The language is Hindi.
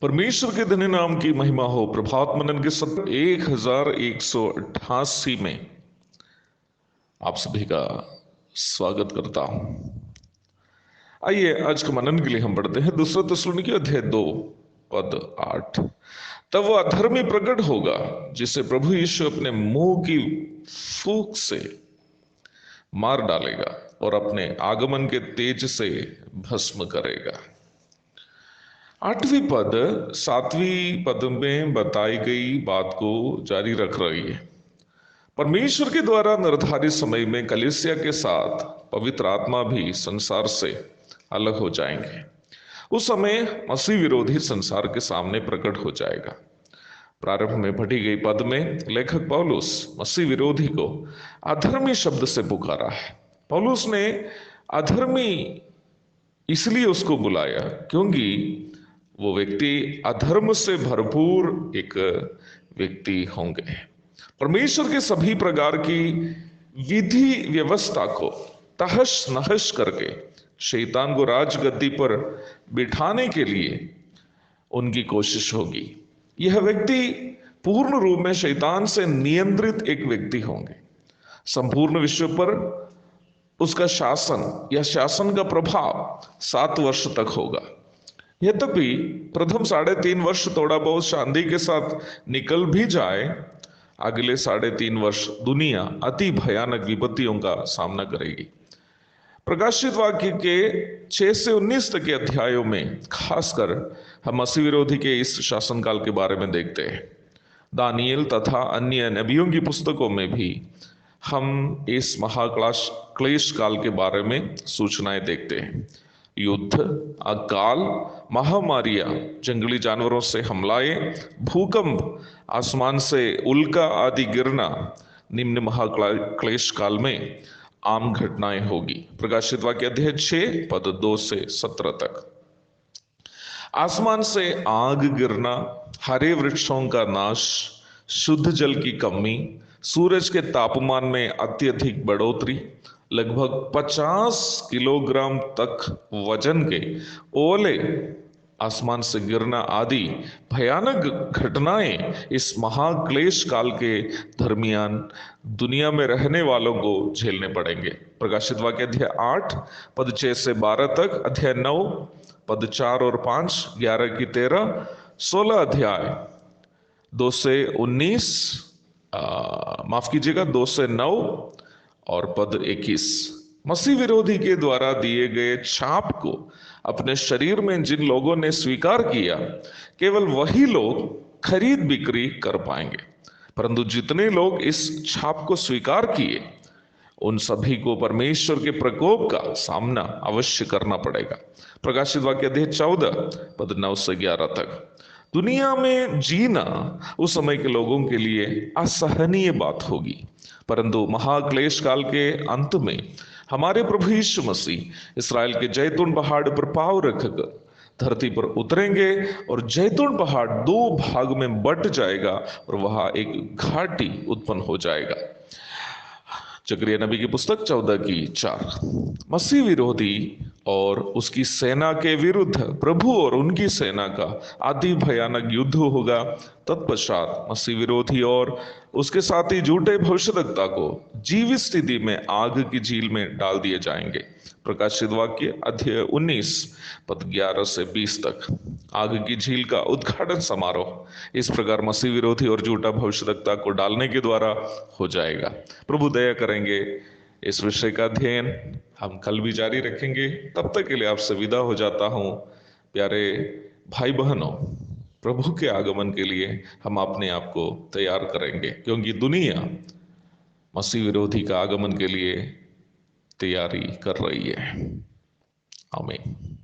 परमेश्वर के धन्य नाम की महिमा हो। प्रभात मनन के सत्र 1188 में आप सभी का स्वागत करता हूं। आइए आज के मनन के लिए हम पढ़ते हैं दूसरा थिस्सलुनीकी अध्याय 2 पद 8। तब वह अधर्मी प्रकट होगा जिसे प्रभु यीशु अपने मुंह की फूंक से मार डालेगा और अपने आगमन के तेज से भस्म करेगा। 8वीं पद 7वीं पद में बताई गई बात को जारी रख रही है। परमेश्वर के द्वारा निर्धारित समय में कलीसिया के साथ पवित्र आत्मा भी संसार से अलग हो जाएंगे। उस समय मसीह विरोधी संसार के सामने प्रकट हो जाएगा। प्रारंभ में पढ़ी गई पद में लेखक पौलुस मसीह विरोधी को अधर्मी शब्द से पुकारा है। पौलुस ने अधर्मी इसलिए उसको बुलाया क्योंकि वो व्यक्ति अधर्म से भरपूर एक व्यक्ति होंगे। परमेश्वर के सभी प्रकार की विधि व्यवस्था को तहस नहस करके शैतान को राजगद्दी पर बिठाने के लिए उनकी कोशिश होगी। यह व्यक्ति पूर्ण रूप में शैतान से नियंत्रित एक व्यक्ति होंगे। संपूर्ण विश्व पर उसका शासन या शासन का प्रभाव 7 वर्ष तक होगा। यद्यपि प्रथम 3.5 वर्ष थोड़ा बहुत शांति के साथ निकल भी जाए, अगले 3.5 वर्ष दुनिया अति भयानक विपत्तियों का सामना करेगी। प्रकाशित वाक्य के 6 से 19 तक के अध्यायों में खासकर हम मसीह विरोधी के इस शासनकाल के बारे में देखते हैं। दानियल तथा अन्य नबियों की पुस्तकों में भी हम इस महाक्लेश काल के बारे में सूचनाएं देखते हैं। युद्ध, अकाल, महामारियां, जंगली जानवरों से हमलाएं, भूकंप, आसमान से उल्का आदि गिरना निम्न महाक्लेश काल में आम घटनाएं होगी। प्रकाशित वाक्य अध्याय 6 पद 2 से 17 तक। आसमान से आग गिरना, हरे वृक्षों का नाश, शुद्ध जल की कमी, सूरज के तापमान में अत्यधिक बढ़ोतरी, लगभग 50 किलोग्राम तक वजन के ओले आसमान से गिरना आदि भयानक घटनाएं इस महाक्लेश काल के दरमियान दुनिया में रहने वालों को झेलने पड़ेंगे। प्रकाशित वाक्य अध्याय 8 पद 6 से 12 तक, अध्याय 9 पद 4 और 5, 11 की 13, 16 अध्याय 2 से 19, माफ कीजिएगा 2 से 9 और पद 21। मसीह विरोधी के द्वारा दिए गए छाप को अपने शरीर में जिन लोगों ने स्वीकार किया, केवल वही लोग खरीद बिक्री कर पाएंगे। परंतु जितने लोग इस छाप को स्वीकार किए, उन सभी को परमेश्वर के प्रकोप का सामना अवश्य करना पड़ेगा। प्रकाशित वाक्य अध्याय 14 पद 9 से 11 तक। दुनिया में जीना उस समय के लोगों के लिए असहनीय बात होगी, परंतु महाक्लेश काल के अंत में हमारे प्रभु यीशु मसीह इस्राएल के जैतून पहाड़ पर पांव रखकर धरती पर उतरेंगे और जैतून पहाड़ 2 भाग में बंट जाएगा और वहां एक घाटी उत्पन्न हो जाएगा। जकरिया नबी की पुस्तक 14 की 4। मसीह विरोधी और उसकी सेना के विरुद्ध प्रभु और उनकी सेना का अति भयानक युद्ध होगा। तत्पश्चात मसीह विरोधी और उसके साथ ही झूठे भविष्यद्वक्ता को जीवित स्थिति में आग की झील में डाल दिए जाएंगे। प्रकाशित वाक्य अध्याय 19 पद 11 से 20 तक। आग की झील का उद्घाटन समारोह इस प्रकार मसीह विरोधी और झूठा भविष्यद्वक्ता को डालने के द्वारा हो जाएगा। प्रभु दया करेंगे। इस विषय का अध्ययन हम कल भी जारी रखेंगे। तब तक के लिए आपसे विदा हो जाता हूं। प्यारे भाई बहनों, प्रभु के आगमन के लिए हम अपने आप को तैयार करेंगे, क्योंकि दुनिया मसीह विरोधी का आगमन के लिए तैयारी कर रही है। आमीन।